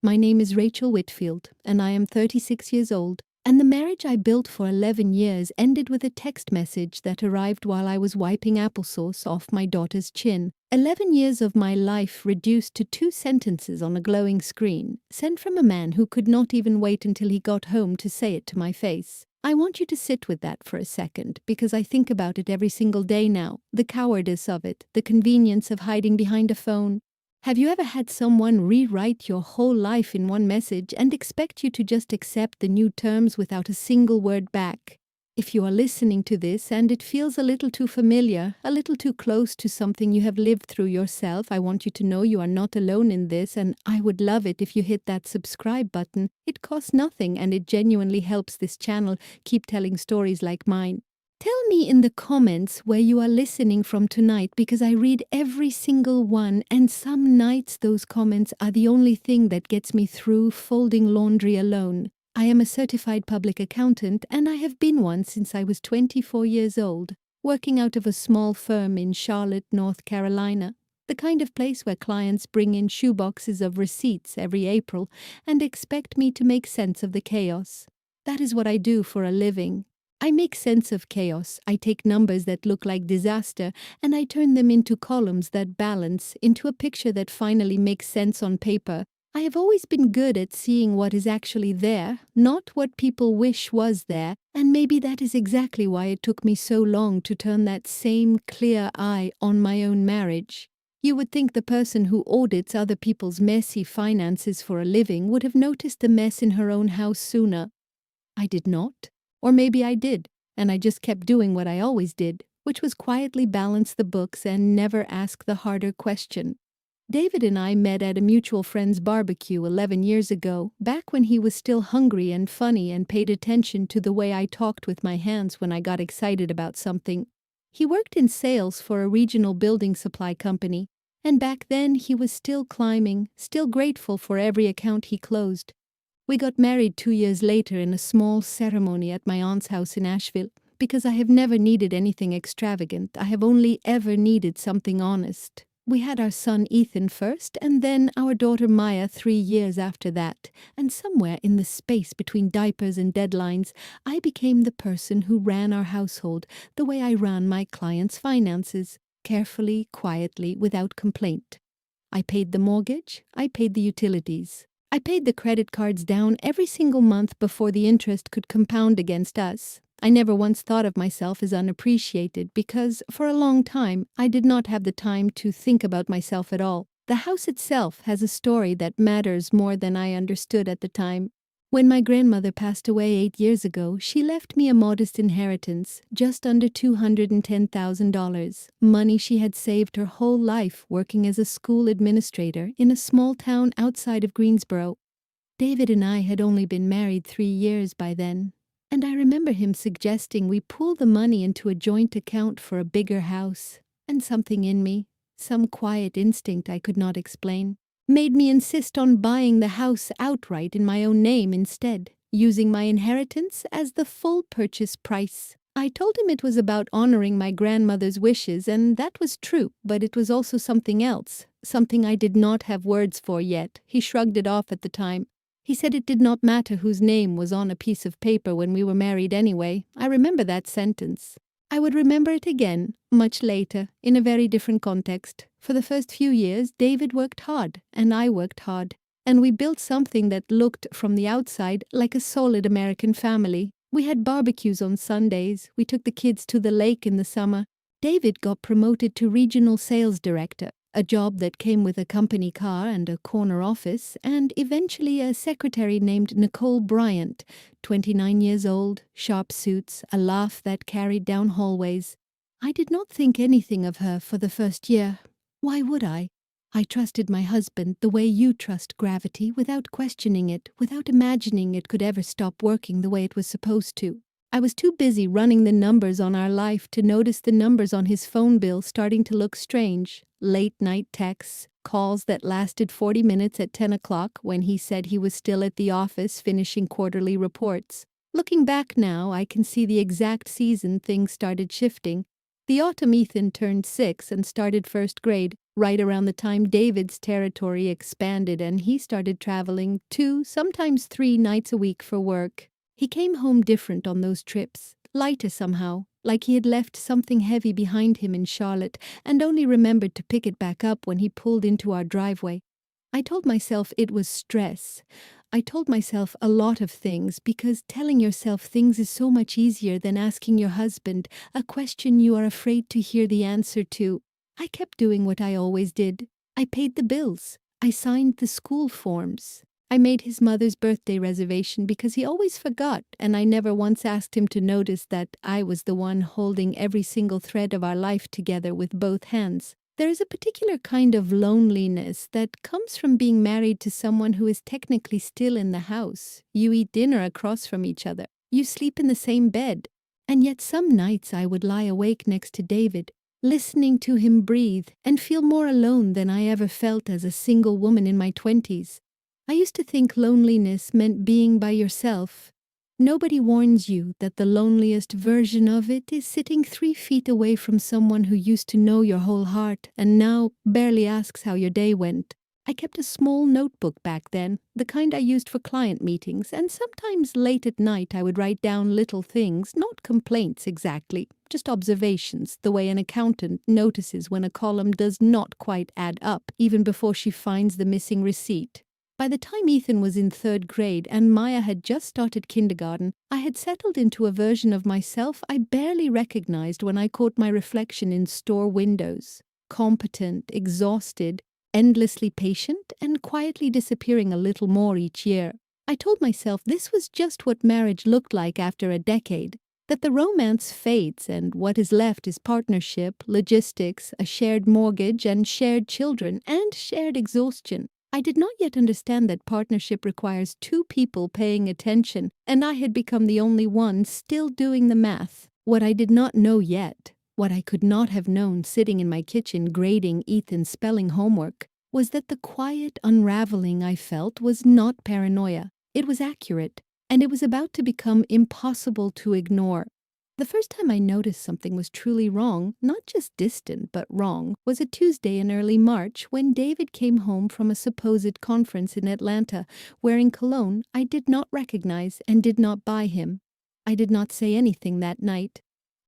My name is Rachel Whitfield, and I am 36 years old, and the marriage I built for 11 years ended with a text message that arrived while I was wiping applesauce off my daughter's chin. 11 years of my life reduced to 2 sentences on a glowing screen, sent from a man who could not even wait until he got home to say it to my face. I want you to sit with that for a second, because I think about it every single day now, the cowardice of it, the convenience of hiding behind a phone. Have you ever had someone rewrite your whole life in one message and expect you to just accept the new terms without a single word back? If you are listening to this and it feels a little too familiar, a little too close to something you have lived through yourself, I want you to know you are not alone in this, and I would love it if you hit that subscribe button. It costs nothing and it genuinely helps this channel keep telling stories like mine. Tell me in the comments where you are listening from tonight, because I read every single one, and some nights those comments are the only thing that gets me through folding laundry alone. I am a certified public accountant, and I have been one since I was 24 years old, working out of a small firm in Charlotte, North Carolina, the kind of place where clients bring in shoeboxes of receipts every April and expect me to make sense of the chaos. That is what I do for a living. I make sense of chaos. I take numbers that look like disaster and I turn them into columns that balance, into a picture that finally makes sense on paper. I have always been good at seeing what is actually there, not what people wish was there, and maybe that is exactly why it took me so long to turn that same clear eye on my own marriage. You would think the person who audits other people's messy finances for a living would have noticed the mess in her own house sooner. I did not. Or maybe I did, and I just kept doing what I always did, which was quietly balance the books and never ask the harder question. David and I met at a mutual friend's barbecue 11 years ago, back when he was still hungry and funny and paid attention to the way I talked with my hands when I got excited about something. He worked in sales for a regional building supply company, and back then he was still climbing, still grateful for every account he closed. We got married 2 years later in a small ceremony at my aunt's house in Asheville, because I have never needed anything extravagant. I have only ever needed something honest. We had our son Ethan first, and then our daughter Maya 3 years after that, and somewhere in the space between diapers and deadlines, I became the person who ran our household the way I ran my clients' finances, carefully, quietly, without complaint. I paid the mortgage, I paid the utilities. I paid the credit cards down every single month before the interest could compound against us. I never once thought of myself as unappreciated because, for a long time, I did not have the time to think about myself at all. The house itself has a story that matters more than I understood at the time. When my grandmother passed away 8 years ago, she left me a modest inheritance, just under $210,000, money she had saved her whole life working as a school administrator in a small town outside of Greensboro. David and I had only been married 3 years by then, and I remember him suggesting we pool the money into a joint account for a bigger house, and something in me, some quiet instinct I could not explain, made me insist on buying the house outright in my own name instead, using my inheritance as the full purchase price. I told him it was about honoring my grandmother's wishes, and that was true, but it was also something else, something I did not have words for yet. He shrugged it off at the time. He said it did not matter whose name was on a piece of paper when we were married anyway. I remember that sentence. I would remember it again, much later, in a very different context. For the first few years, David worked hard, and I worked hard, and we built something that looked, from the outside, like a solid American family. We had barbecues on Sundays, we took the kids to the lake in the summer. David got promoted to regional sales director, a job that came with a company car and a corner office, and eventually a secretary named Nicole Bryant, 29 years old, sharp suits, a laugh that carried down hallways. I did not think anything of her for the first year. Why would I? I trusted my husband the way you trust gravity, without questioning it, without imagining it could ever stop working the way it was supposed to. I was too busy running the numbers on our life to notice the numbers on his phone bill starting to look strange. Late-night texts, calls that lasted 40 minutes at 10 o'clock when he said he was still at the office finishing quarterly reports. Looking back now, I can see the exact season things started shifting. The autumn Ethan turned 6 and started first grade, right around the time David's territory expanded and he started traveling 2, sometimes 3 nights a week for work. He came home different on those trips, lighter somehow, like he had left something heavy behind him in Charlotte and only remembered to pick it back up when he pulled into our driveway. I told myself it was stress. I told myself a lot of things because telling yourself things is so much easier than asking your husband a question you are afraid to hear the answer to. I kept doing what I always did. I paid the bills. I signed the school forms. I made his mother's birthday reservation because he always forgot, and I never once asked him to notice that I was the one holding every single thread of our life together with both hands. There is a particular kind of loneliness that comes from being married to someone who is technically still in the house. You eat dinner across from each other. You sleep in the same bed. And yet some nights I would lie awake next to David, listening to him breathe, and feel more alone than I ever felt as a single woman in my 20s. I used to think loneliness meant being by yourself. Nobody warns you that the loneliest version of it is sitting 3 feet away from someone who used to know your whole heart and now barely asks how your day went. I kept a small notebook back then, the kind I used for client meetings, and sometimes late at night I would write down little things, not complaints exactly, just observations, the way an accountant notices when a column does not quite add up, even before she finds the missing receipt. By the time Ethan was in 3rd grade and Maya had just started kindergarten, I had settled into a version of myself I barely recognized when I caught my reflection in store windows. Competent, exhausted, endlessly patient, and quietly disappearing a little more each year. I told myself this was just what marriage looked like after a decade, that the romance fades and what is left is partnership, logistics, a shared mortgage, and shared children, and shared exhaustion. I did not yet understand that partnership requires 2 people paying attention, and I had become the only one still doing the math. What I did not know yet, what I could not have known sitting in my kitchen grading Ethan's spelling homework, was that the quiet unraveling I felt was not paranoia. It was accurate, and it was about to become impossible to ignore. The first time I noticed something was truly wrong, not just distant but wrong, was a Tuesday in early March when David came home from a supposed conference in Atlanta, wearing cologne I did not recognize and did not buy him. I did not say anything that night.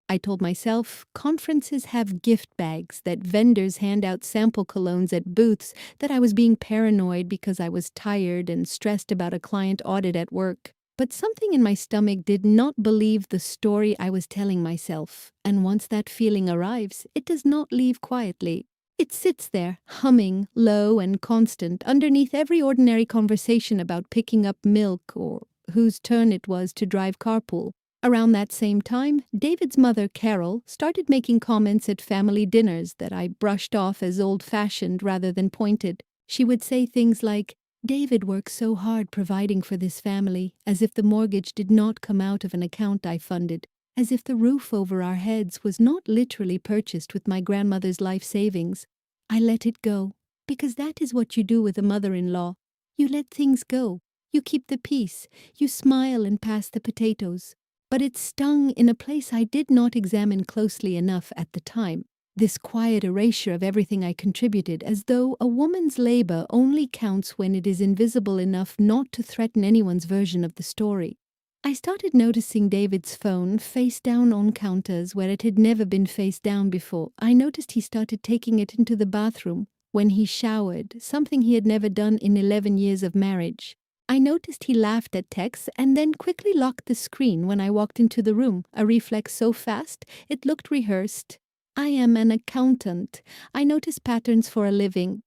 I told myself conferences have gift bags, that vendors hand out sample colognes at booths, that I was being paranoid because I was tired and stressed about a client audit at work. But something in my stomach did not believe the story I was telling myself, and once that feeling arrives, it does not leave quietly. It sits there, humming, low and constant, underneath every ordinary conversation about picking up milk or whose turn it was to drive carpool. Around that same time, David's mother, Carol, started making comments at family dinners that I brushed off as old-fashioned rather than pointed. She would say things like, "David works so hard providing for this family," as if the mortgage did not come out of an account I funded, as if the roof over our heads was not literally purchased with my grandmother's life savings. I let it go, because that is what you do with a mother-in-law. You let things go. You keep the peace. You smile and pass the potatoes. But it stung in a place I did not examine closely enough at the time. This quiet erasure of everything I contributed, as though a woman's labor only counts when it is invisible enough not to threaten anyone's version of the story. I started noticing David's phone face down on counters where it had never been face down before. I noticed he started taking it into the bathroom when he showered, something he had never done in 11 years of marriage. I noticed he laughed at texts and then quickly locked the screen when I walked into the room, a reflex so fast it looked rehearsed. I am an accountant. I notice patterns for a living.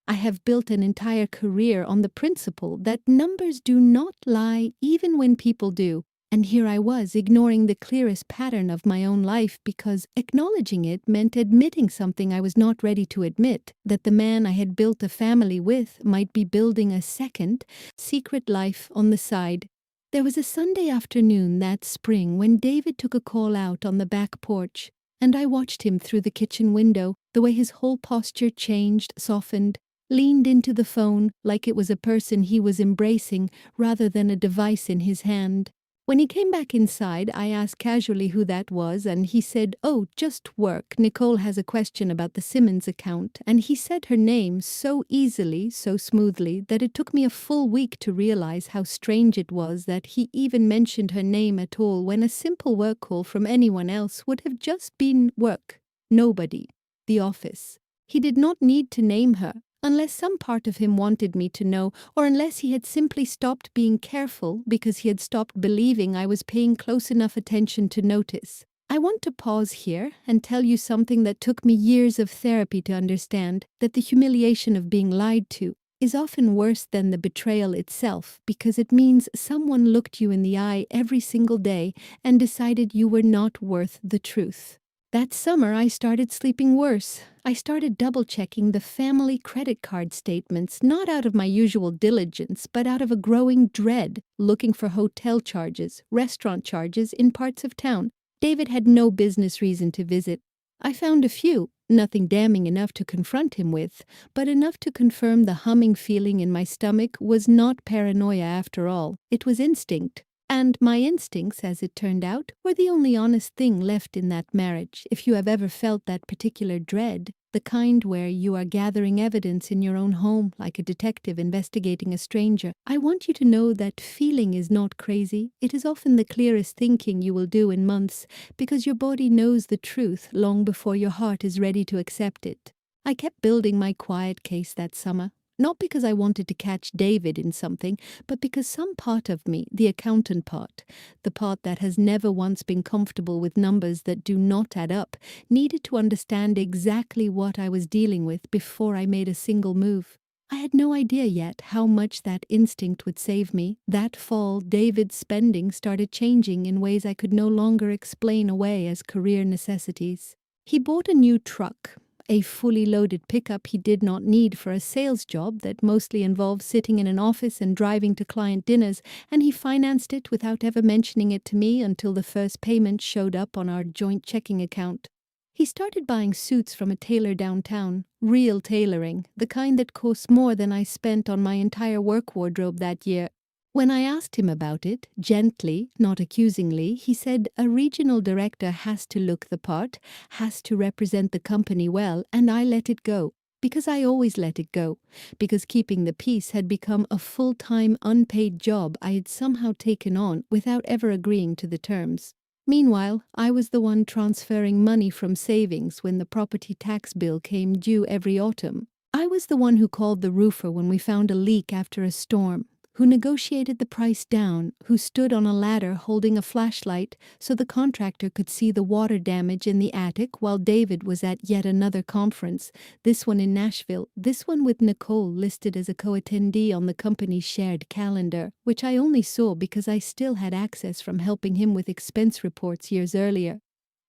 I have built an entire career on the principle that numbers do not lie even when people do. And here I was, ignoring the clearest pattern of my own life because acknowledging it meant admitting something I was not ready to admit, that the man I had built a family with might be building a second, secret life on the side. There was a Sunday afternoon that spring when David took a call out on the back porch, and I watched him through the kitchen window, the way his whole posture changed, softened, leaned into the phone like it was a person he was embracing rather than a device in his hand. When he came back inside, I asked casually who that was, and he said, "Oh, just work. Nicole has a question about the Simmons account," and he said her name so easily, so smoothly, that it took me a full week to realize how strange it was that he even mentioned her name at all when a simple work call from anyone else would have just been work. Nobody. The office. He did not need to name her, unless some part of him wanted me to know, or unless he had simply stopped being careful because he had stopped believing I was paying close enough attention to notice. I want to pause here and tell you something that took me years of therapy to understand, that the humiliation of being lied to is often worse than the betrayal itself, because it means someone looked you in the eye every single day and decided you were not worth the truth. That summer, I started sleeping worse. I started double-checking the family credit card statements, not out of my usual diligence, but out of a growing dread, looking for hotel charges, restaurant charges in parts of town David had no business reason to visit. I found a few, nothing damning enough to confront him with, but enough to confirm the humming feeling in my stomach was not paranoia after all. It was instinct. And my instincts, as it turned out, were the only honest thing left in that marriage. If you have ever felt that particular dread, the kind where you are gathering evidence in your own home like a detective investigating a stranger, I want you to know that feeling is not crazy. It is often the clearest thinking you will do in months, because your body knows the truth long before your heart is ready to accept it. I kept building my quiet case that summer. Not because I wanted to catch David in something, but because some part of me, the accountant part, the part that has never once been comfortable with numbers that do not add up, needed to understand exactly what I was dealing with before I made a single move. I had no idea yet how much that instinct would save me. That fall, David's spending started changing in ways I could no longer explain away as career necessities. He bought a new truck. A fully loaded pickup he did not need for a sales job that mostly involved sitting in an office and driving to client dinners, and he financed it without ever mentioning it to me until the first payment showed up on our joint checking account. He started buying suits from a tailor downtown, real tailoring, the kind that costs more than I spent on my entire work wardrobe that year. When I asked him about it, gently, not accusingly, he said a regional director has to look the part, has to represent the company well, and I let it go. Because I always let it go. Because keeping the peace had become a full-time unpaid job I had somehow taken on without ever agreeing to the terms. Meanwhile, I was the one transferring money from savings when the property tax bill came due every autumn. I was the one who called the roofer when we found a leak after a storm, who negotiated the price down, who stood on a ladder holding a flashlight so the contractor could see the water damage in the attic while David was at yet another conference, this one in Nashville, this one with Nicole listed as a co-attendee on the company's shared calendar, which I only saw because I still had access from helping him with expense reports years earlier.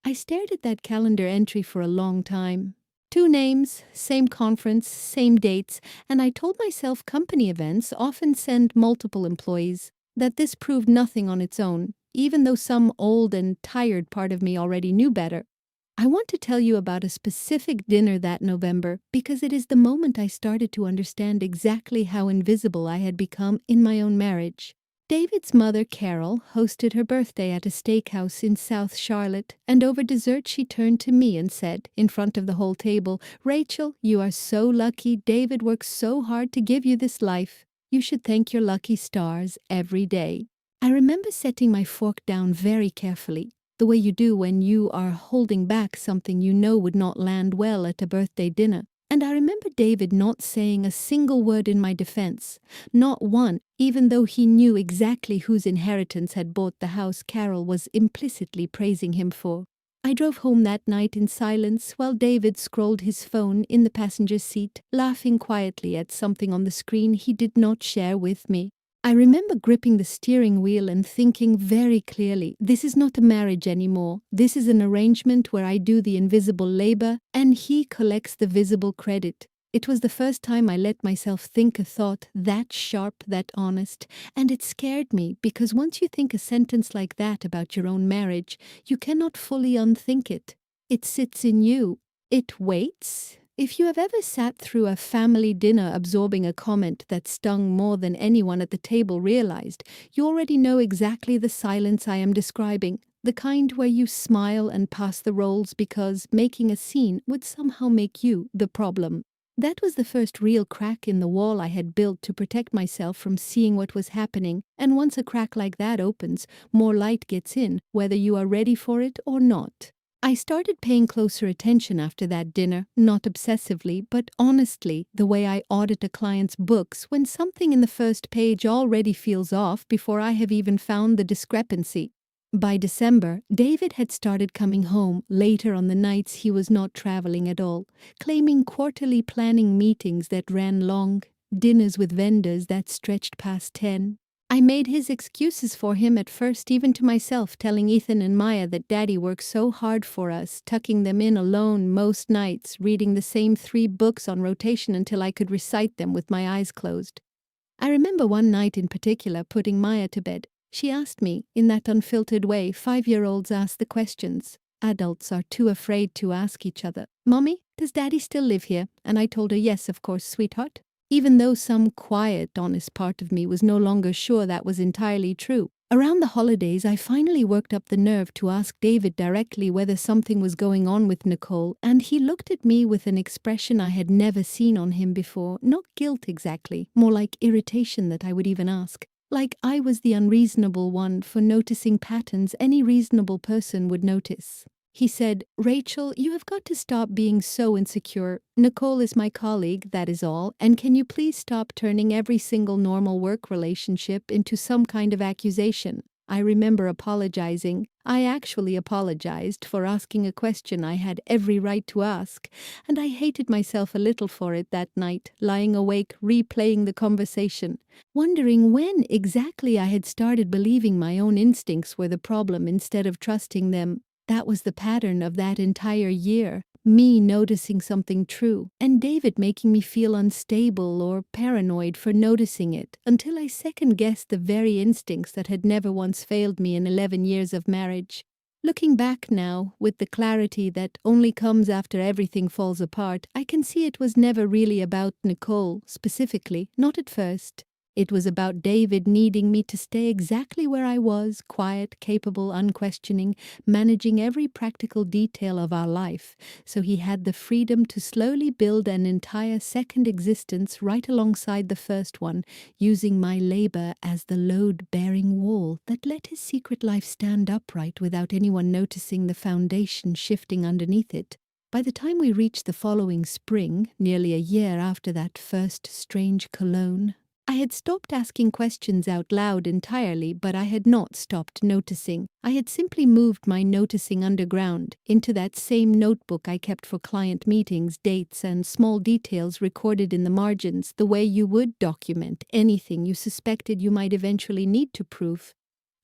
I stared at that calendar entry for a long time. 2 names, same conference, same dates, and I told myself company events often send multiple employees, that this proved nothing on its own, even though some old and tired part of me already knew better. I want to tell you about a specific dinner that November because it is the moment I started to understand exactly how invisible I had become in my own marriage. David's mother, Carol, hosted her birthday at a steakhouse in South Charlotte, and over dessert she turned to me and said, in front of the whole table, "Rachel, you are so lucky. David works so hard to give you this life. You should thank your lucky stars every day." I remember setting my fork down very carefully, the way you do when you are holding back something you know would not land well at a birthday dinner. And I remember David not saying a single word in my defense, not one, even though he knew exactly whose inheritance had bought the house Carol was implicitly praising him for. I drove home that night in silence while David scrolled his phone in the passenger seat, laughing quietly at something on the screen he did not share with me. I remember gripping the steering wheel and thinking very clearly, this is not a marriage anymore. This is an arrangement where I do the invisible labor and he collects the visible credit. It was the first time I let myself think a thought that sharp, that honest, and it scared me because once you think a sentence like that about your own marriage, you cannot fully unthink it. It sits in you. It waits. If you have ever sat through a family dinner absorbing a comment that stung more than anyone at the table realized, you already know exactly the silence I am describing, the kind where you smile and pass the rolls because making a scene would somehow make you the problem. That was the first real crack in the wall I had built to protect myself from seeing what was happening, and once a crack like that opens, more light gets in, whether you are ready for it or not. I started paying closer attention after that dinner, not obsessively, but honestly, the way I audit a client's books when something in the first page already feels off before I have even found the discrepancy. By December, David had started coming home later on the nights he was not traveling at all, claiming quarterly planning meetings that ran long, dinners with vendors that stretched past 10. I made his excuses for him at first, even to myself, telling Ethan and Maya that Daddy works so hard for us, tucking them in alone most nights, reading the same 3 books on rotation until I could recite them with my eyes closed. I remember one night in particular putting Maya to bed. She asked me, in that unfiltered way 5-year-olds ask the questions. Adults are too afraid to ask each other. "Mommy, does Daddy still live here?" And I told her, "Yes, of course, sweetheart." Even though some quiet, honest part of me was no longer sure that was entirely true. Around the holidays, I finally worked up the nerve to ask David directly whether something was going on with Nicole, and he looked at me with an expression I had never seen on him before. Not guilt exactly, more like irritation that I would even ask. Like I was the unreasonable one for noticing patterns any reasonable person would notice. He said, "Rachel, you have got to stop being so insecure. Nicole is my colleague, that is all, and can you please stop turning every single normal work relationship into some kind of accusation?" I remember apologizing. I actually apologized for asking a question I had every right to ask, and I hated myself a little for it that night, lying awake replaying the conversation, wondering when exactly I had started believing my own instincts were the problem instead of trusting them. That was the pattern of that entire year, me noticing something true, and David making me feel unstable or paranoid for noticing it, until I second-guessed the very instincts that had never once failed me in 11 years of marriage. Looking back now, with the clarity that only comes after everything falls apart, I can see it was never really about Nicole, specifically, not at first. It was about David needing me to stay exactly where I was, quiet, capable, unquestioning, managing every practical detail of our life, so he had the freedom to slowly build an entire second existence right alongside the first one, using my labor as the load-bearing wall that let his secret life stand upright without anyone noticing the foundation shifting underneath it. By the time we reached the following spring, nearly a year after that first strange cologne, I had stopped asking questions out loud entirely, but I had not stopped noticing. I had simply moved my noticing underground, into that same notebook I kept for client meetings, dates, and small details recorded in the margins, the way you would document anything you suspected you might eventually need to prove.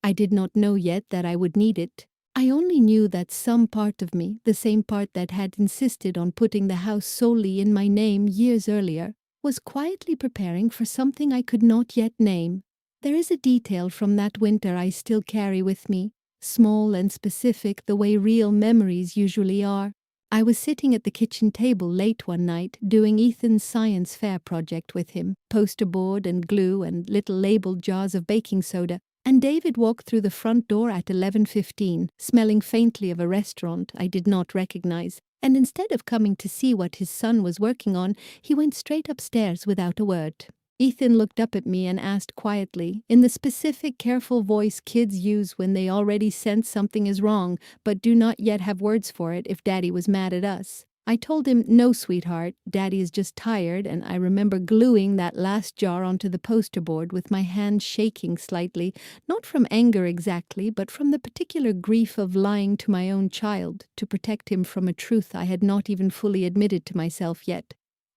I did not know yet that I would need it. I only knew that some part of me, the same part that had insisted on putting the house solely in my name years earlier, was quietly preparing for something I could not yet name. There is a detail from that winter I still carry with me, small and specific the way real memories usually are. I was sitting at the kitchen table late one night, doing Ethan's science fair project with him, poster board and glue and little labeled jars of baking soda, and David walked through the front door at 11:15, smelling faintly of a restaurant I did not recognize. And instead of coming to see what his son was working on, he went straight upstairs without a word. Ethan looked up at me and asked quietly, in the specific, careful voice kids use when they already sense something is wrong, but do not yet have words for it, if Daddy was mad at us. I told him, "No, sweetheart, Daddy is just tired," and I remember gluing that last jar onto the poster board with my hand shaking slightly, not from anger exactly, but from the particular grief of lying to my own child, to protect him from a truth I had not even fully admitted to myself yet.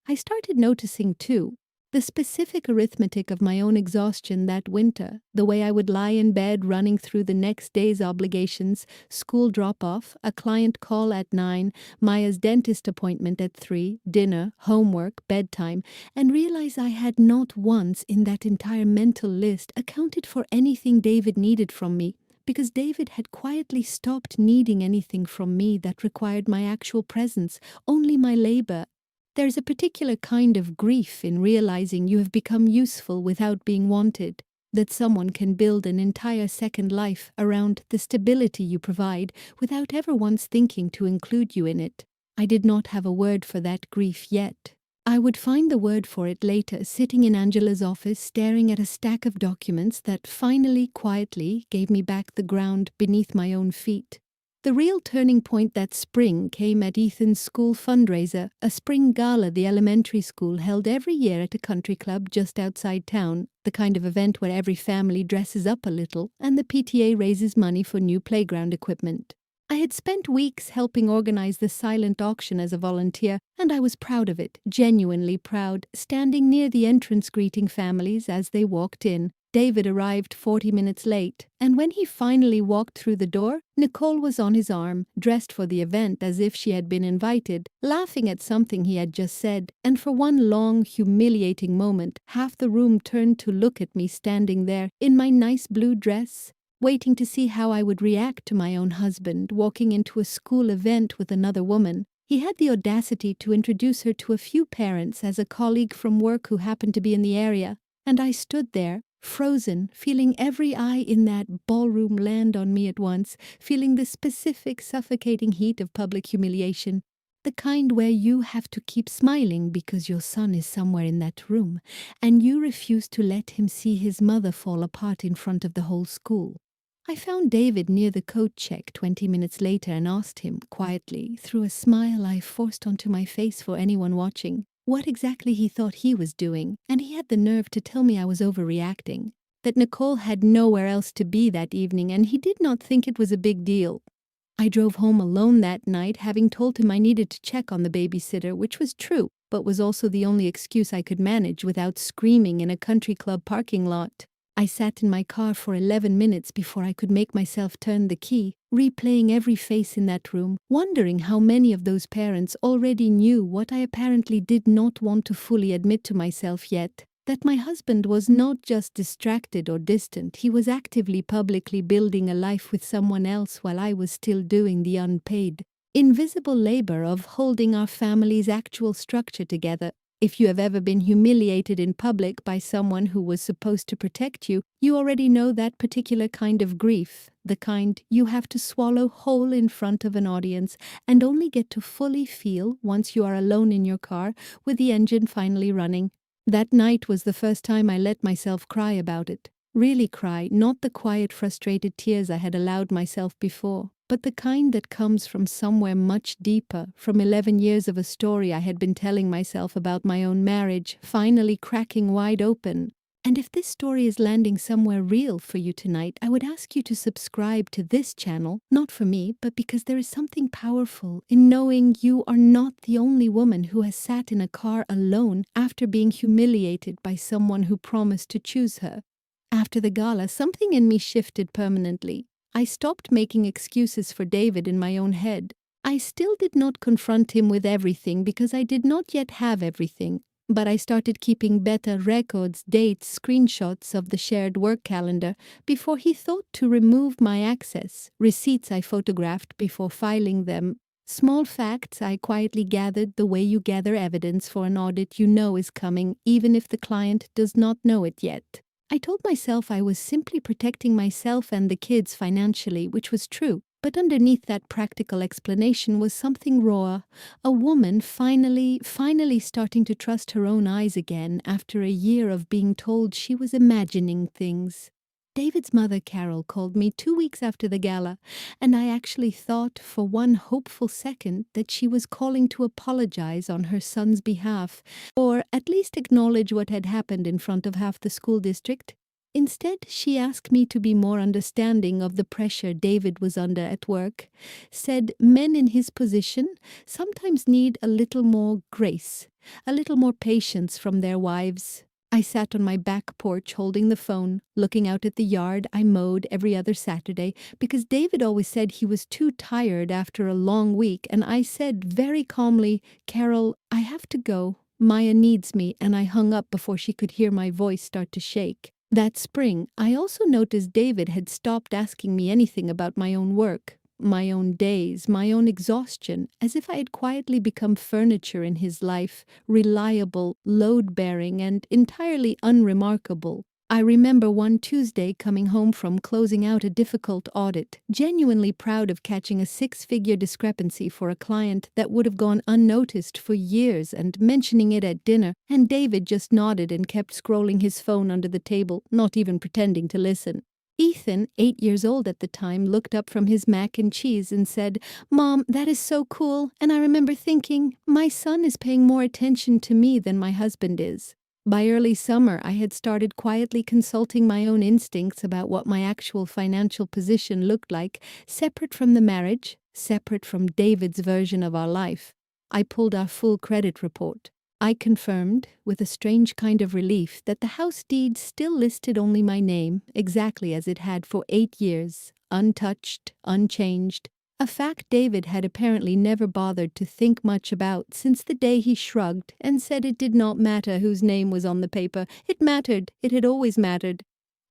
I started noticing, too, the specific arithmetic of my own exhaustion that winter, the way I would lie in bed running through the next day's obligations, school drop-off, a client call at 9, Maya's dentist appointment at 3, dinner, homework, bedtime, and realize I had not once in that entire mental list accounted for anything David needed from me, because David had quietly stopped needing anything from me that required my actual presence, only my labor. There's a particular kind of grief in realizing you have become useful without being wanted, that someone can build an entire second life around the stability you provide without ever once thinking to include you in it. I did not have a word for that grief yet. I would find the word for it later, sitting in Angela's office staring at a stack of documents that finally, quietly, gave me back the ground beneath my own feet. The real turning point that spring came at Ethan's school fundraiser, a spring gala the elementary school held every year at a country club just outside town, the kind of event where every family dresses up a little and the PTA raises money for new playground equipment. I had spent weeks helping organize the silent auction as a volunteer, and I was proud of it, genuinely proud, standing near the entrance greeting families as they walked in. David arrived 40 minutes late, and when he finally walked through the door, Nicole was on his arm, dressed for the event as if she had been invited, laughing at something he had just said, and for one long, humiliating moment, half the room turned to look at me standing there in my nice blue dress, waiting to see how I would react to my own husband walking into a school event with another woman. He had the audacity to introduce her to a few parents as a colleague from work who happened to be in the area, and I stood there, frozen, feeling every eye in that ballroom land on me at once, feeling the specific suffocating heat of public humiliation, the kind where you have to keep smiling because your son is somewhere in that room, and you refuse to let him see his mother fall apart in front of the whole school. I found David near the coat check 20 minutes later and asked him, quietly, through a smile I forced onto my face for anyone watching, what exactly he thought he was doing, and he had the nerve to tell me I was overreacting, that Nicole had nowhere else to be that evening and he did not think it was a big deal. I drove home alone that night, having told him I needed to check on the babysitter, which was true, but was also the only excuse I could manage without screaming in a country club parking lot. I sat in my car for 11 minutes before I could make myself turn the key, replaying every face in that room, wondering how many of those parents already knew what I apparently did not want to fully admit to myself yet, that my husband was not just distracted or distant, he was actively publicly building a life with someone else while I was still doing the unpaid, invisible labor of holding our family's actual structure together. If you have ever been humiliated in public by someone who was supposed to protect you, you already know that particular kind of grief, the kind you have to swallow whole in front of an audience and only get to fully feel once you are alone in your car with the engine finally running. That night was the first time I let myself cry about it. Really cry, not the quiet, frustrated tears I had allowed myself before, but the kind that comes from somewhere much deeper, from 11 years of a story I had been telling myself about my own marriage, finally cracking wide open. And if this story is landing somewhere real for you tonight, I would ask you to subscribe to this channel, not for me, but because there is something powerful in knowing you are not the only woman who has sat in a car alone after being humiliated by someone who promised to choose her. After the gala, something in me shifted permanently. I stopped making excuses for David in my own head. I still did not confront him with everything because I did not yet have everything, but I started keeping better records, dates, screenshots of the shared work calendar before he thought to remove my access, receipts I photographed before filing them, small facts I quietly gathered the way you gather evidence for an audit you know is coming even if the client does not know it yet. I told myself I was simply protecting myself and the kids financially, which was true. But underneath that practical explanation was something raw, a woman finally starting to trust her own eyes again after a year of being told she was imagining things. David's mother, Carol, called me 2 weeks after the gala, and I actually thought for one hopeful second that she was calling to apologize on her son's behalf, or at least acknowledge what had happened in front of half the school district. Instead, she asked me to be more understanding of the pressure David was under at work, said men in his position sometimes need a little more grace, a little more patience from their wives. I sat on my back porch holding the phone, looking out at the yard I mowed every other Saturday, because David always said he was too tired after a long week, and I said very calmly, "Carol, I have to go. Maya needs me," and I hung up before she could hear my voice start to shake. That spring, I also noticed David had stopped asking me anything about my own work. my own days, my own exhaustion, as if I had quietly become furniture in his life, reliable, load-bearing, and entirely unremarkable. I remember one Tuesday coming home from closing out a difficult audit, genuinely proud of catching a six-figure discrepancy for a client that would have gone unnoticed for years, and mentioning it at dinner, and David just nodded and kept scrolling his phone under the table, not even pretending to listen. Ethan, 8 years old at the time, looked up from his mac and cheese and said, "Mom, that is so cool," and I remember thinking, my son is paying more attention to me than my husband is. By early summer, I had started quietly consulting my own instincts about what my actual financial position looked like, separate from the marriage, separate from David's version of our life. I pulled our full credit report. I confirmed, with a strange kind of relief, that the house deed still listed only my name, exactly as it had for 8 years, untouched, unchanged. A fact David had apparently never bothered to think much about since the day he shrugged and said it did not matter whose name was on the paper. It mattered. It had always mattered.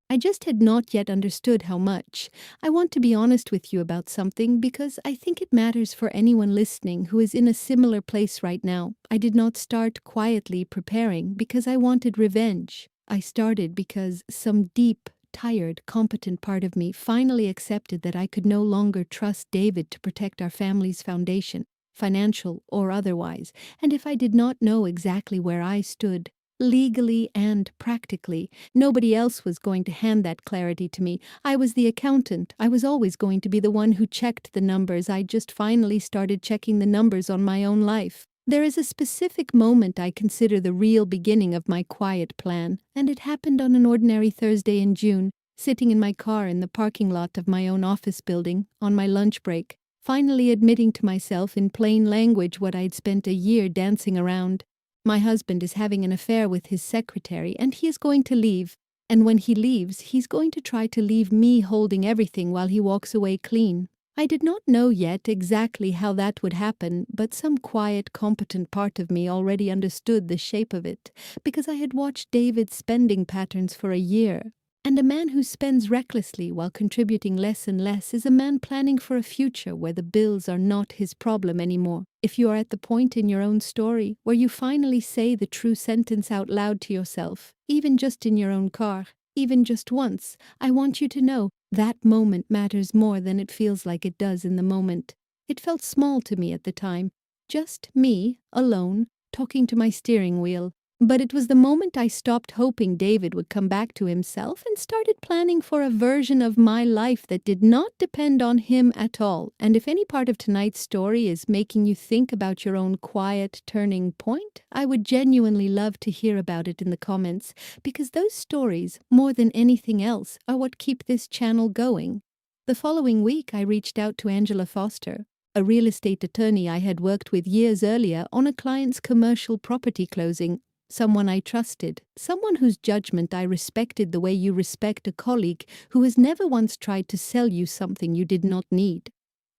I just had not yet understood how much. I want to be honest with you about something because I think it matters for anyone listening who is in a similar place right now. I did not start quietly preparing because I wanted revenge. I started because some deep, tired, competent part of me finally accepted that I could no longer trust David to protect our family's foundation, financial or otherwise, and if I did not know exactly where I stood, legally and practically, nobody else was going to hand that clarity to me. I was the accountant. I was always going to be the one who checked the numbers. I just finally started checking the numbers on my own life. There is a specific moment I consider the real beginning of my quiet plan, and it happened on an ordinary Thursday in June, sitting in my car in the parking lot of my own office building, on my lunch break, finally admitting to myself in plain language what I'd spent a year dancing around. My husband is having an affair with his secretary, and he is going to leave. And when he leaves, he's going to try to leave me holding everything while he walks away clean. I did not know yet exactly how that would happen, but some quiet, competent part of me already understood the shape of it, because I had watched David's spending patterns for a year. And a man who spends recklessly while contributing less and less is a man planning for a future where the bills are not his problem anymore. If you are at the point in your own story where you finally say the true sentence out loud to yourself, even just in your own car, even just once, I want you to know that moment matters more than it feels like it does in the moment. It felt small to me at the time, just me, alone, talking to my steering wheel. But it was the moment I stopped hoping David would come back to himself and started planning for a version of my life that did not depend on him at all. And if any part of tonight's story is making you think about your own quiet turning point, I would genuinely love to hear about it in the comments, because those stories, more than anything else, are what keep this channel going. The following week, I reached out to Angela Foster, a real estate attorney I had worked with years earlier on a client's commercial property closing. Someone I trusted, someone whose judgment I respected the way you respect a colleague who has never once tried to sell you something you did not need.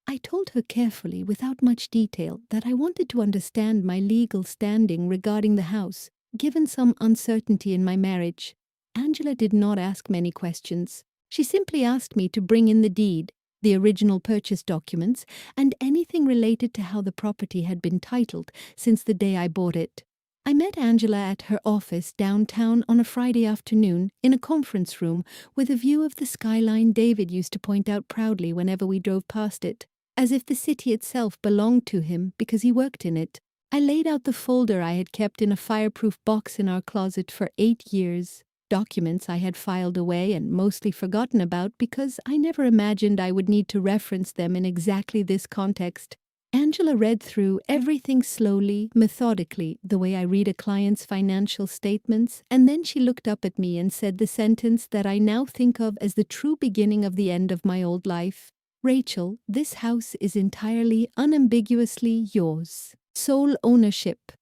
I told her carefully, without much detail, that I wanted to understand my legal standing regarding the house, given some uncertainty in my marriage. Angela did not ask many questions. She simply asked me to bring in the deed, the original purchase documents, and anything related to how the property had been titled since the day I bought it. I met Angela at her office downtown on a Friday afternoon in a conference room with a view of the skyline David used to point out proudly whenever we drove past it, as if the city itself belonged to him because he worked in it. I laid out the folder I had kept in a fireproof box in our closet for 8 years, documents I had filed away and mostly forgotten about because I never imagined I would need to reference them in exactly this context. Angela read through everything slowly, methodically, the way I read a client's financial statements, and then she looked up at me and said the sentence that I now think of as the true beginning of the end of my old life. "Rachel, this house is entirely, unambiguously yours. Sole ownership.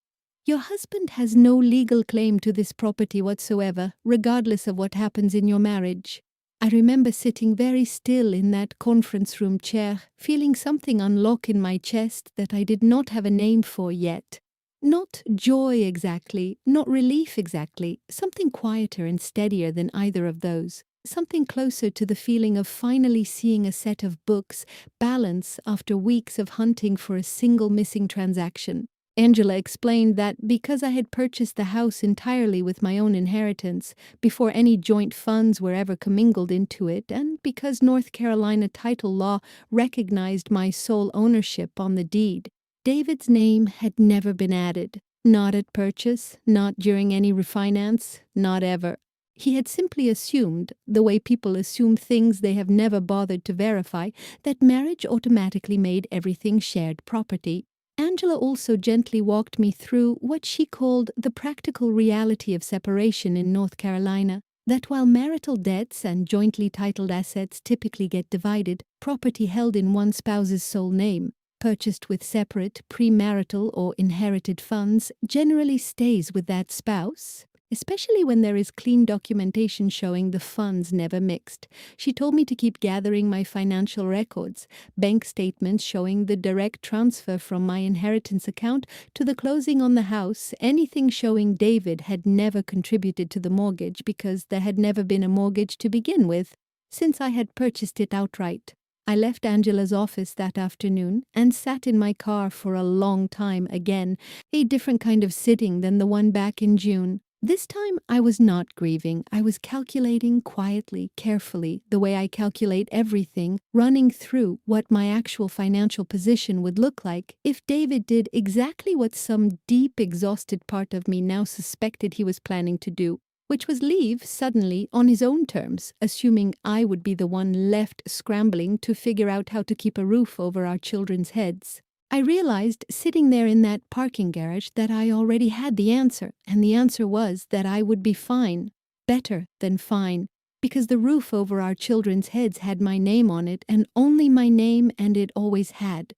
Your husband has no legal claim to this property whatsoever, regardless of what happens in your marriage." I remember sitting very still in that conference room chair, feeling something unlock in my chest that I did not have a name for yet. Not joy exactly, not relief exactly, something quieter and steadier than either of those. Something closer to the feeling of finally seeing a set of books balance after weeks of hunting for a single missing transaction. Angela explained that because I had purchased the house entirely with my own inheritance, before any joint funds were ever commingled into it, and because North Carolina title law recognized my sole ownership on the deed, David's name had never been added. Not at purchase, not during any refinance, not ever. He had simply assumed, the way people assume things they have never bothered to verify, that marriage automatically made everything shared property. Angela also gently walked me through what she called the practical reality of separation in North Carolina, that while marital debts and jointly titled assets typically get divided, property held in one spouse's sole name, purchased with separate premarital or inherited funds, generally stays with that spouse, especially when there is clean documentation showing the funds never mixed. She told me to keep gathering my financial records, bank statements showing the direct transfer from my inheritance account to the closing on the house, anything showing David had never contributed to the mortgage because there had never been a mortgage to begin with, since I had purchased it outright. I left Angela's office that afternoon and sat in my car for a long time again, a different kind of sitting than the one back in June. This time I was not grieving. I was calculating quietly, carefully, the way I calculate everything, running through what my actual financial position would look like if David did exactly what some deep, exhausted part of me now suspected he was planning to do, which was leave suddenly on his own terms, assuming I would be the one left scrambling to figure out how to keep a roof over our children's heads. I realized, sitting there in that parking garage, that I already had the answer, and the answer was that I would be fine, better than fine, because the roof over our children's heads had my name on it, and only my name, and it always had.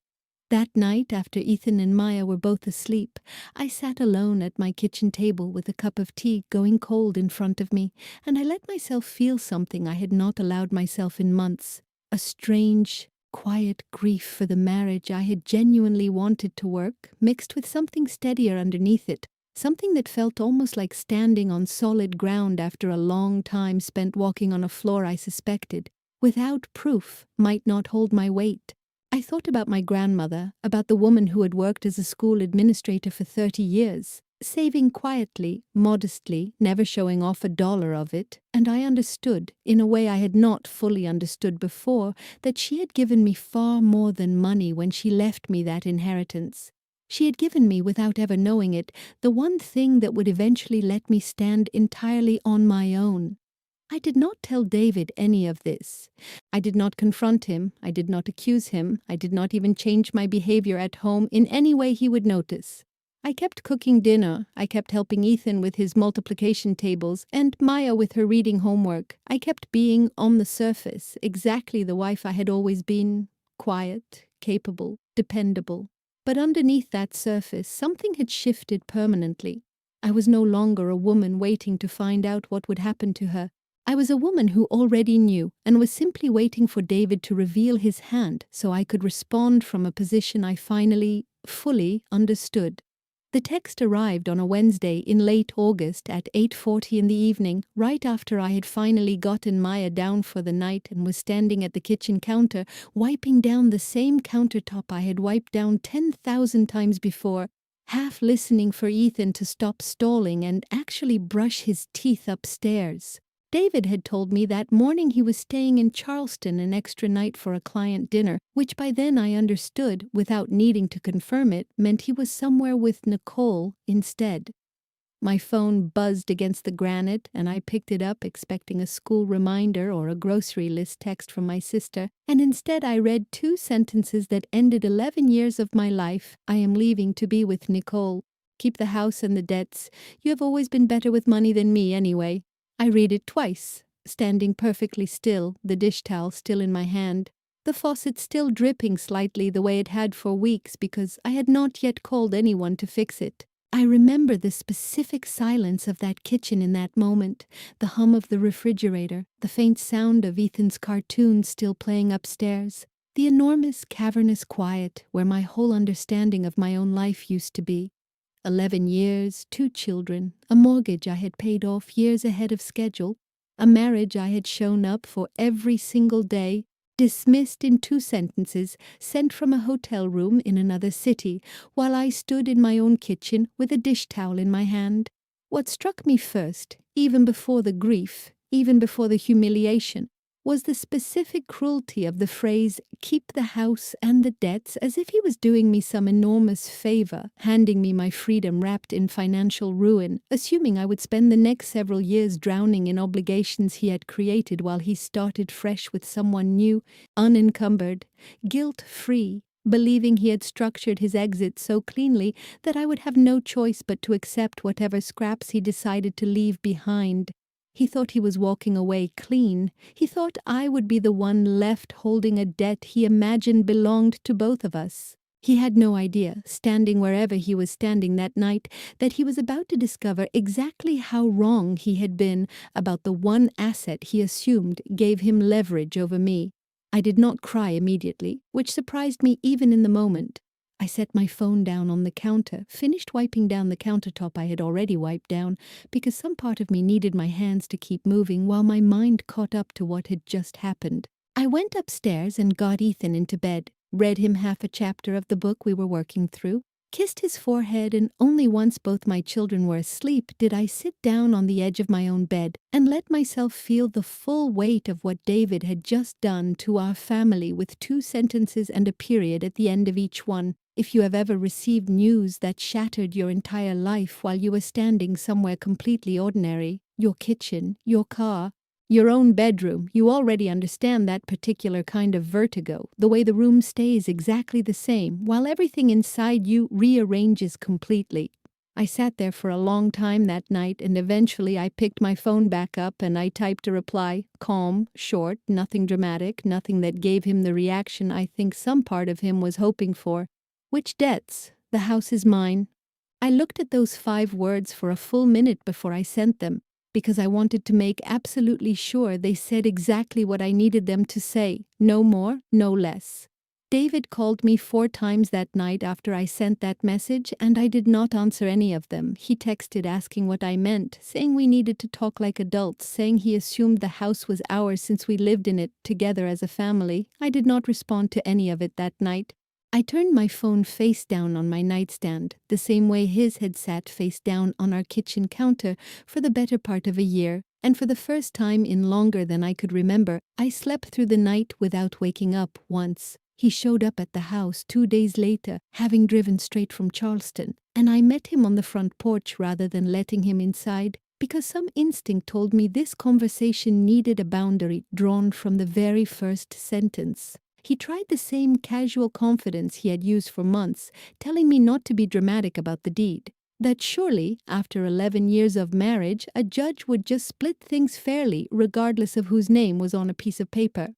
That night, after Ethan and Maya were both asleep, I sat alone at my kitchen table with a cup of tea going cold in front of me, and I let myself feel something I had not allowed myself in months, a strange, quiet grief for the marriage I had genuinely wanted to work, mixed with something steadier underneath it, something that felt almost like standing on solid ground after a long time spent walking on a floor I suspected, without proof, might not hold my weight. I thought about my grandmother, about the woman who had worked as a school administrator for 30 years, saving quietly, modestly, never showing off $1 of it, and I understood, in a way I had not fully understood before, that she had given me far more than money when she left me that inheritance. She had given me, without ever knowing it, the one thing that would eventually let me stand entirely on my own. I did not tell David any of this. I did not confront him, I did not accuse him, I did not even change my behavior at home in any way he would notice. I kept cooking dinner, I kept helping Ethan with his multiplication tables, and Maya with her reading homework. I kept being, on the surface, exactly the wife I had always been, quiet, capable, dependable. But underneath that surface, something had shifted permanently. I was no longer a woman waiting to find out what would happen to her. I was a woman who already knew and was simply waiting for David to reveal his hand so I could respond from a position I finally, fully understood. The text arrived on a Wednesday in late August at 8:40 in the evening, right after I had finally gotten Maya down for the night and was standing at the kitchen counter, wiping down the same countertop I had wiped down 10,000 times before, half listening for Ethan to stop stalling and actually brush his teeth upstairs. David had told me that morning he was staying in Charleston an extra night for a client dinner, which by then I understood, without needing to confirm it, meant he was somewhere with Nicole instead. My phone buzzed against the granite, and I picked it up expecting a school reminder or a grocery list text from my sister, and instead I read 2 sentences that ended 11 years of my life. I am leaving to be with Nicole. Keep the house and the debts. You have always been better with money than me anyway. I read it twice, standing perfectly still, the dish towel still in my hand, the faucet still dripping slightly the way it had for weeks because I had not yet called anyone to fix it. I remember the specific silence of that kitchen in that moment, the hum of the refrigerator, the faint sound of Ethan's cartoons still playing upstairs, the enormous cavernous quiet where my whole understanding of my own life used to be. 11 years, 2 children, a mortgage I had paid off years ahead of schedule, A marriage I had shown up for every single day, dismissed in 2 sentences, sent from a hotel room in another city, while I stood in my own kitchen with a dish towel in my hand. What struck me first, even before the grief, even before the humiliation, was the specific cruelty of the phrase, "keep the house and the debts," as if he was doing me some enormous favor, handing me my freedom wrapped in financial ruin, assuming I would spend the next several years drowning in obligations he had created while he started fresh with someone new, unencumbered, guilt-free, believing he had structured his exit so cleanly that I would have no choice but to accept whatever scraps he decided to leave behind. He thought he was walking away clean. He thought I would be the one left holding a debt he imagined belonged to both of us. He had no idea, standing wherever he was standing that night, that he was about to discover exactly how wrong he had been about the one asset he assumed gave him leverage over me. I did not cry immediately, which surprised me even in the moment. I set my phone down on the counter, finished wiping down the countertop I had already wiped down, because some part of me needed my hands to keep moving while my mind caught up to what had just happened. I went upstairs and got Ethan into bed, read him half a chapter of the book we were working through, kissed his forehead, and only once both my children were asleep did I sit down on the edge of my own bed and let myself feel the full weight of what David had just done to our family, with 2 sentences and a period at the end of each one. If you have ever received news that shattered your entire life while you were standing somewhere completely ordinary, your kitchen, your car, your own bedroom, you already understand that particular kind of vertigo, the way the room stays exactly the same while everything inside you rearranges completely. I sat there for a long time that night, and eventually I picked my phone back up and I typed a reply, calm, short, nothing dramatic, nothing that gave him the reaction I think some part of him was hoping for. "Which debts? The house is mine." I looked at those 5 words for a full minute before I sent them, because I wanted to make absolutely sure they said exactly what I needed them to say, no more, no less. David called me 4 times that night after I sent that message, and I did not answer any of them. He texted asking what I meant, saying we needed to talk like adults, saying he assumed the house was ours since we lived in it together as a family. I did not respond to any of it that night. I turned my phone face down on my nightstand, the same way his had sat face down on our kitchen counter for the better part of a year, and for the first time in longer than I could remember, I slept through the night without waking up once. He showed up at the house 2 days later, having driven straight from Charleston, and I met him on the front porch rather than letting him inside, because some instinct told me this conversation needed a boundary drawn from the very first sentence. He tried the same casual confidence he had used for months, telling me not to be dramatic about the deed, that surely, after 11 years of marriage, a judge would just split things fairly regardless of whose name was on a piece of paper.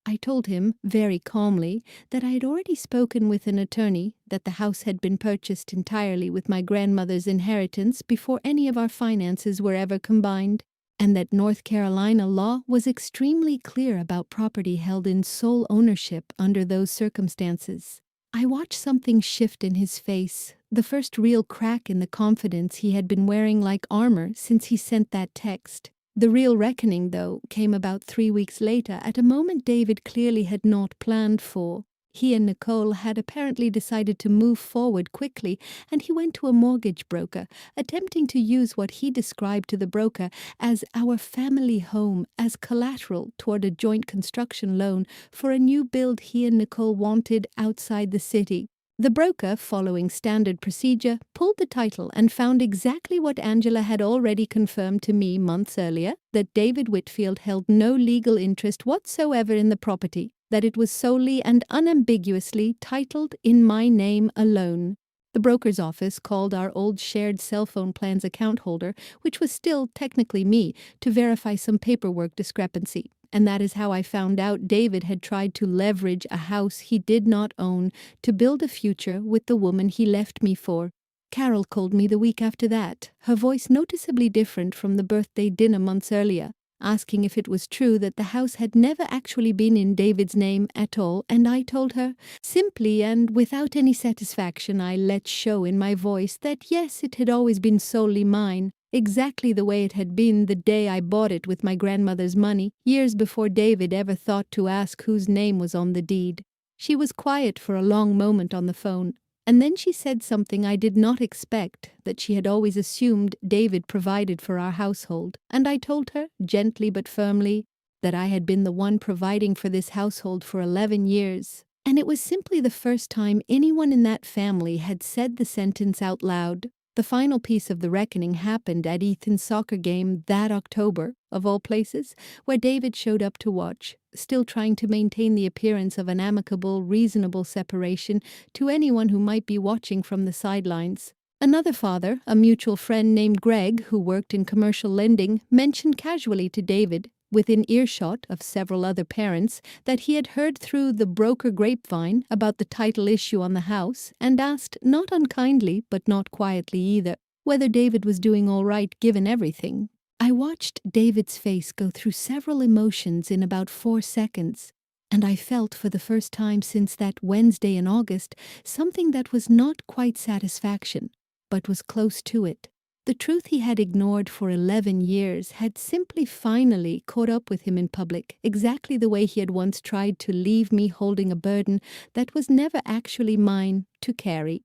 I told him, very calmly, that I had already spoken with an attorney, that the house had been purchased entirely with my grandmother's inheritance before any of our finances were ever combined, and that North Carolina law was extremely clear about property held in sole ownership under those circumstances. I watched something shift in his face, the first real crack in the confidence he had been wearing like armor since he sent that text. The real reckoning, though, came about 3 weeks later at a moment David clearly had not planned for. He and Nicole had apparently decided to move forward quickly, and he went to a mortgage broker, attempting to use what he described to the broker as our family home as collateral toward a joint construction loan for a new build he and Nicole wanted outside the city. The broker, following standard procedure, pulled the title and found exactly what Angela had already confirmed to me months earlier, that David Whitfield held no legal interest whatsoever in the property, that it was solely and unambiguously titled in my name alone. The broker's office called our old shared cell phone plans account holder, which was still technically me, to verify some paperwork discrepancy. And that is how I found out David had tried to leverage a house he did not own to build a future with the woman he left me for. Carol called me the week after that, her voice noticeably different from the birthday dinner months earlier, asking if it was true that the house had never actually been in David's name at all, and I told her, simply and without any satisfaction I let show in my voice, that yes, it had always been solely mine, exactly the way it had been the day I bought it with my grandmother's money, years before David ever thought to ask whose name was on the deed. She was quiet for a long moment on the phone, and then she said something I did not expect, that she had always assumed David provided for our household, and I told her, gently but firmly, that I had been the one providing for this household for 11 years. And it was simply the first time anyone in that family had said the sentence out loud. The final piece of the reckoning happened at Ethan's soccer game that October, of all places, where David showed up to watch, still trying to maintain the appearance of an amicable, reasonable separation to anyone who might be watching from the sidelines. Another father, a mutual friend named Greg, who worked in commercial lending, mentioned casually to David, within earshot of several other parents, that he had heard through the broker grapevine about the title issue on the house, and asked, not unkindly but not quietly either, whether David was doing all right given everything. I watched David's face go through several emotions in about 4 seconds, and I felt for the first time since that Wednesday in August something that was not quite satisfaction, but was close to it. The truth he had ignored for 11 years had simply finally caught up with him in public, exactly the way he had once tried to leave me holding a burden that was never actually mine to carry.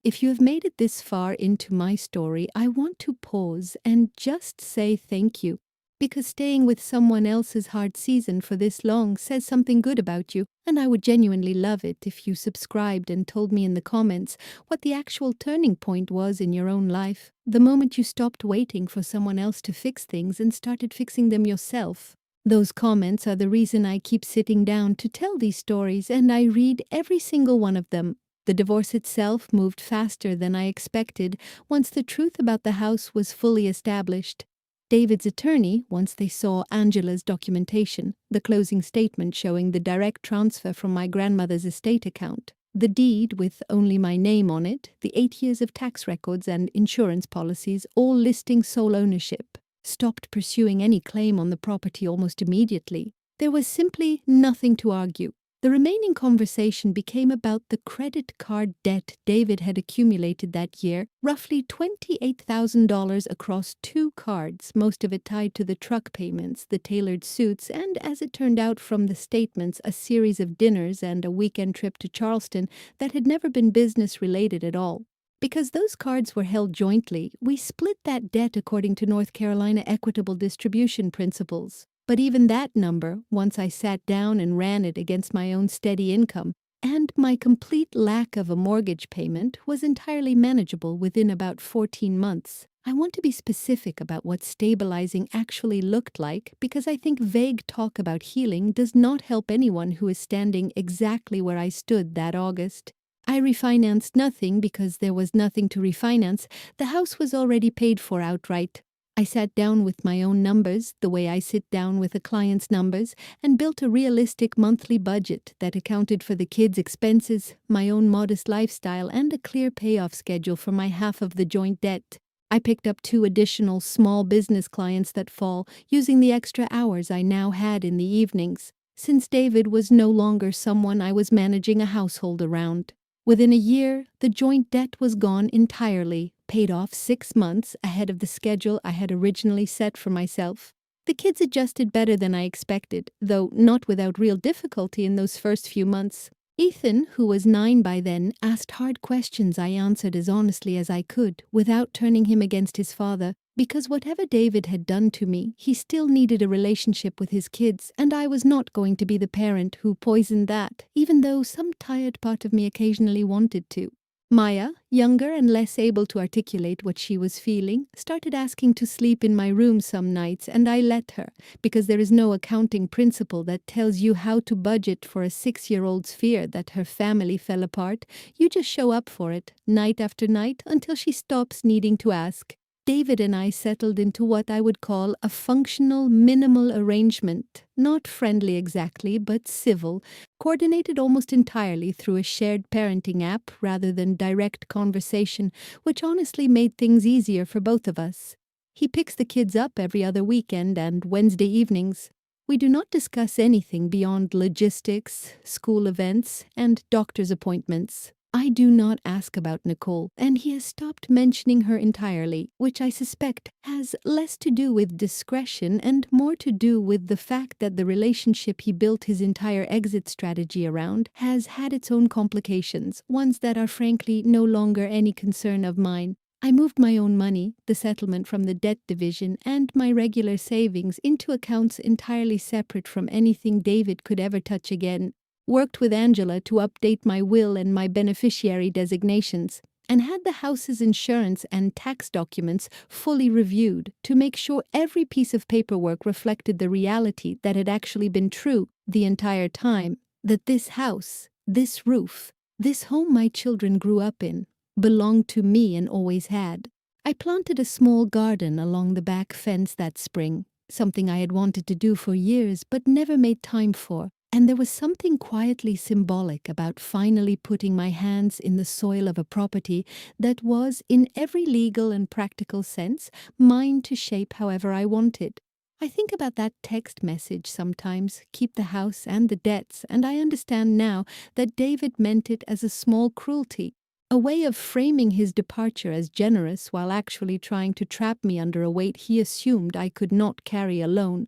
If you have made it this far into my story, I want to pause and just say thank you, because staying with someone else's hard season for this long says something good about you, and I would genuinely love it if you subscribed and told me in the comments what the actual turning point was in your own life, the moment you stopped waiting for someone else to fix things and started fixing them yourself. Those comments are the reason I keep sitting down to tell these stories, and I read every single one of them. The divorce itself moved faster than I expected once the truth about the house was fully established. David's attorney, once they saw Angela's documentation, the closing statement showing the direct transfer from my grandmother's estate account, the deed with only my name on it, the 8 years of tax records and insurance policies, all listing sole ownership, stopped pursuing any claim on the property almost immediately. There was simply nothing to argue. The remaining conversation became about the credit card debt David had accumulated that year, roughly $28,000 across 2 cards, most of it tied to the truck payments, the tailored suits, and, as it turned out from the statements, a series of dinners and a weekend trip to Charleston that had never been business-related at all. Because those cards were held jointly, we split that debt according to North Carolina equitable distribution principles. But even that number, once I sat down and ran it against my own steady income, and my complete lack of a mortgage payment, was entirely manageable within about 14 months. I want to be specific about what stabilizing actually looked like, because I think vague talk about healing does not help anyone who is standing exactly where I stood that August. I refinanced nothing because there was nothing to refinance. The house was already paid for outright. I sat down with my own numbers, the way I sit down with a client's numbers, and built a realistic monthly budget that accounted for the kids' expenses, my own modest lifestyle, and a clear payoff schedule for my half of the joint debt. I picked up 2 additional small business clients that fall, using the extra hours I now had in the evenings, since David was no longer someone I was managing a household around. Within a year, the joint debt was gone entirely, paid off 6 months ahead of the schedule I had originally set for myself. The kids adjusted better than I expected, though not without real difficulty in those first few months. Ethan, who was 9 by then, asked hard questions I answered as honestly as I could, without turning him against his father, because whatever David had done to me, he still needed a relationship with his kids, and I was not going to be the parent who poisoned that, even though some tired part of me occasionally wanted to. Maya, younger and less able to articulate what she was feeling, started asking to sleep in my room some nights, and I let her, because there is no accounting principle that tells you how to budget for a 6-year-old's fear that her family fell apart. You just show up for it, night after night, until she stops needing to ask. David and I settled into what I would call a functional, minimal arrangement, not friendly exactly, but civil, coordinated almost entirely through a shared parenting app rather than direct conversation, which honestly made things easier for both of us. He picks the kids up every other weekend and Wednesday evenings. We do not discuss anything beyond logistics, school events, and doctor's appointments. I do not ask about Nicole, and he has stopped mentioning her entirely, which I suspect has less to do with discretion and more to do with the fact that the relationship he built his entire exit strategy around has had its own complications, ones that are frankly no longer any concern of mine. I moved my own money, the settlement from the debt division, and my regular savings into accounts entirely separate from anything David could ever touch again, worked with Angela to update my will and my beneficiary designations, and had the house's insurance and tax documents fully reviewed to make sure every piece of paperwork reflected the reality that had actually been true the entire time, that this house, this roof, this home my children grew up in, belonged to me and always had. I planted a small garden along the back fence that spring, something I had wanted to do for years but never made time for, and there was something quietly symbolic about finally putting my hands in the soil of a property that was, in every legal and practical sense, mine to shape however I wanted. I think about that text message sometimes, keep the house and the debts, and I understand now that David meant it as a small cruelty, a way of framing his departure as generous while actually trying to trap me under a weight he assumed I could not carry alone.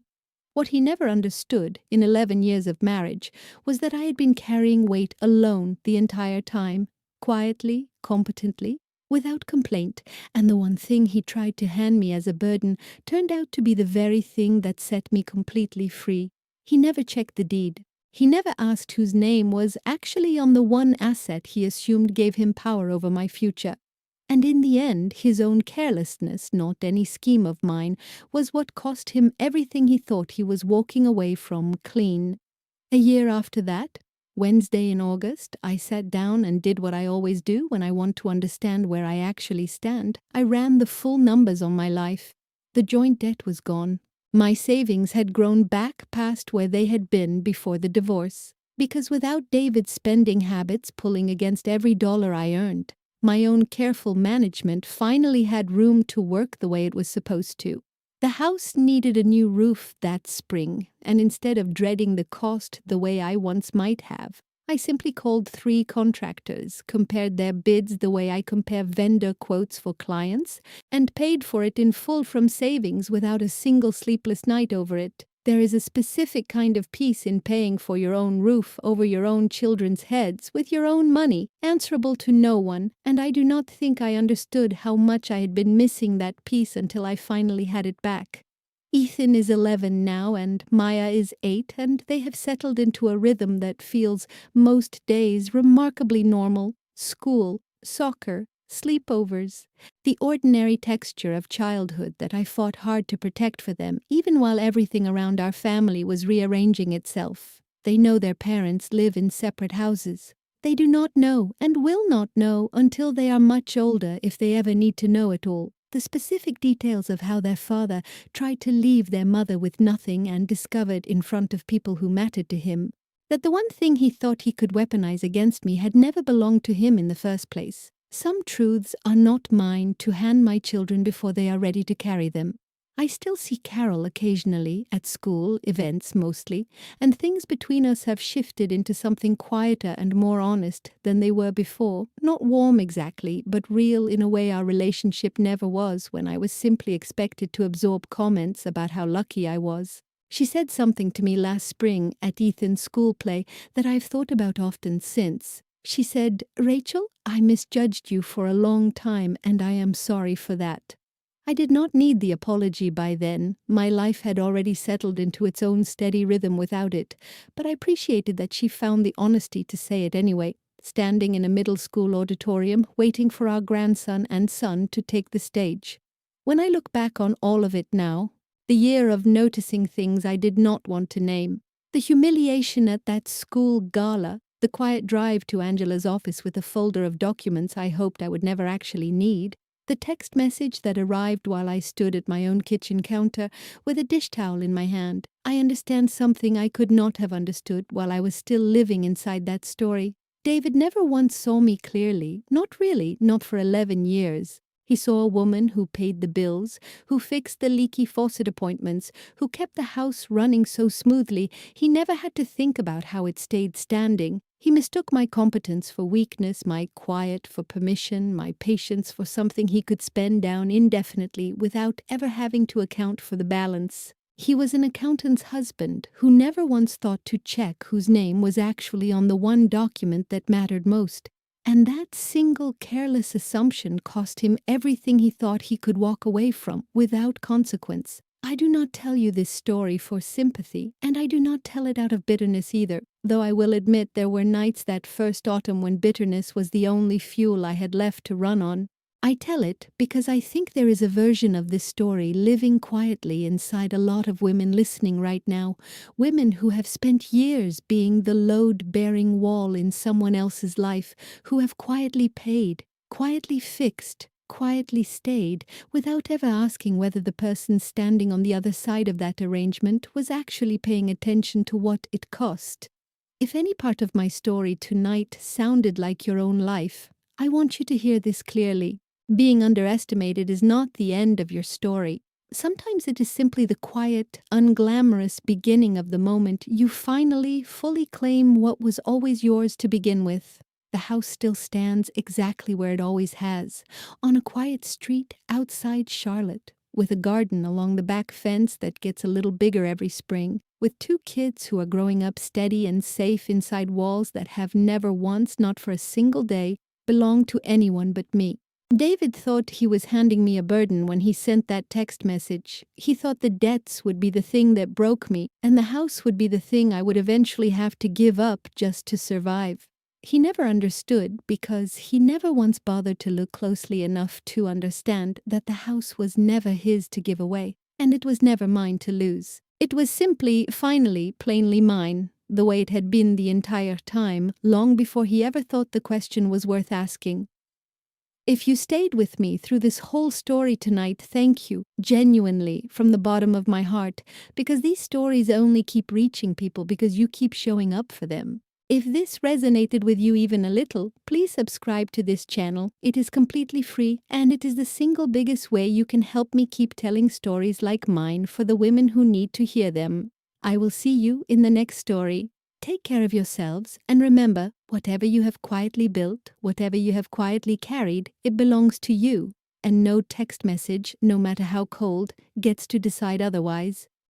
What he never understood, in 11 years of marriage, was that I had been carrying weight alone the entire time, quietly, competently, without complaint, and the one thing he tried to hand me as a burden turned out to be the very thing that set me completely free. He never checked the deed. He never asked whose name was actually on the one asset he assumed gave him power over my future. And in the end, his own carelessness, not any scheme of mine, was what cost him everything he thought he was walking away from clean. A year after that, Wednesday in August, I sat down and did what I always do when I want to understand where I actually stand. I ran the full numbers on my life. The joint debt was gone. My savings had grown back past where they had been before the divorce, because without David's spending habits pulling against every dollar I earned, my own careful management finally had room to work the way it was supposed to. The house needed a new roof that spring, and instead of dreading the cost the way I once might have, I simply called 3 contractors, compared their bids the way I compare vendor quotes for clients, and paid for it in full from savings without a single sleepless night over it. There is a specific kind of peace in paying for your own roof over your own children's heads with your own money, answerable to no one, and I do not think I understood how much I had been missing that peace until I finally had it back. Ethan is 11 now, and Maya is 8, and they have settled into a rhythm that feels, most days, remarkably normal. School, soccer, sleepovers, the ordinary texture of childhood that I fought hard to protect for them, even while everything around our family was rearranging itself. They know their parents live in separate houses. They do not know, and will not know until they are much older, if they ever need to know at all, the specific details of how their father tried to leave their mother with nothing and discovered in front of people who mattered to him that the one thing he thought he could weaponize against me had never belonged to him in the first place. Some truths are not mine to hand my children before they are ready to carry them. I still see Carol occasionally, at school, events mostly, and things between us have shifted into something quieter and more honest than they were before. Not warm exactly, but real in a way our relationship never was when I was simply expected to absorb comments about how lucky I was. She said something to me last spring at Ethan's school play that I've thought about often since. She said, "Rachel, I misjudged you for a long time, and I am sorry for that." I did not need the apology by then. My life had already settled into its own steady rhythm without it, but I appreciated that she found the honesty to say it anyway, standing in a middle school auditorium, waiting for our grandson and son to take the stage. When I look back on all of it now, the year of noticing things I did not want to name, the humiliation at that school gala, the quiet drive to Angela's office with a folder of documents I hoped I would never actually need, the text message that arrived while I stood at my own kitchen counter with a dish towel in my hand, I understand something I could not have understood while I was still living inside that story. David never once saw me clearly, not really, not for 11 years. He saw a woman who paid the bills, who fixed the leaky faucet appointments, who kept the house running so smoothly he never had to think about how it stayed standing. He mistook my competence for weakness, my quiet for permission, my patience for something he could spend down indefinitely without ever having to account for the balance. He was an accountant's husband who never once thought to check whose name was actually on the one document that mattered most. And that single careless assumption cost him everything he thought he could walk away from without consequence. I do not tell you this story for sympathy, and I do not tell it out of bitterness either, though I will admit there were nights that first autumn when bitterness was the only fuel I had left to run on. I tell it because I think there is a version of this story living quietly inside a lot of women listening right now, women who have spent years being the load-bearing wall in someone else's life, who have quietly paid, quietly fixed, quietly stayed, without ever asking whether the person standing on the other side of that arrangement was actually paying attention to what it cost. If any part of my story tonight sounded like your own life, I want you to hear this clearly. Being underestimated is not the end of your story. Sometimes it is simply the quiet, unglamorous beginning of the moment you finally fully claim what was always yours to begin with. The house still stands exactly where it always has, on a quiet street outside Charlotte, with a garden along the back fence that gets a little bigger every spring, with 2 kids who are growing up steady and safe inside walls that have never once, not for a single day, belonged to anyone but me. David thought he was handing me a burden when he sent that text message. He thought the debts would be the thing that broke me, and the house would be the thing I would eventually have to give up just to survive. He never understood because he never once bothered to look closely enough to understand that the house was never his to give away, and it was never mine to lose. It was simply, finally, plainly mine, the way it had been the entire time, long before he ever thought the question was worth asking. If you stayed with me through this whole story tonight, thank you, genuinely, from the bottom of my heart, because these stories only keep reaching people because you keep showing up for them. If this resonated with you even a little, please subscribe to this channel. It is completely free, and it is the single biggest way you can help me keep telling stories like mine for the women who need to hear them. I will see you in the next story. Take care of yourselves, and remember, whatever you have quietly built, whatever you have quietly carried, it belongs to you, and no text message, no matter how cold, gets to decide otherwise.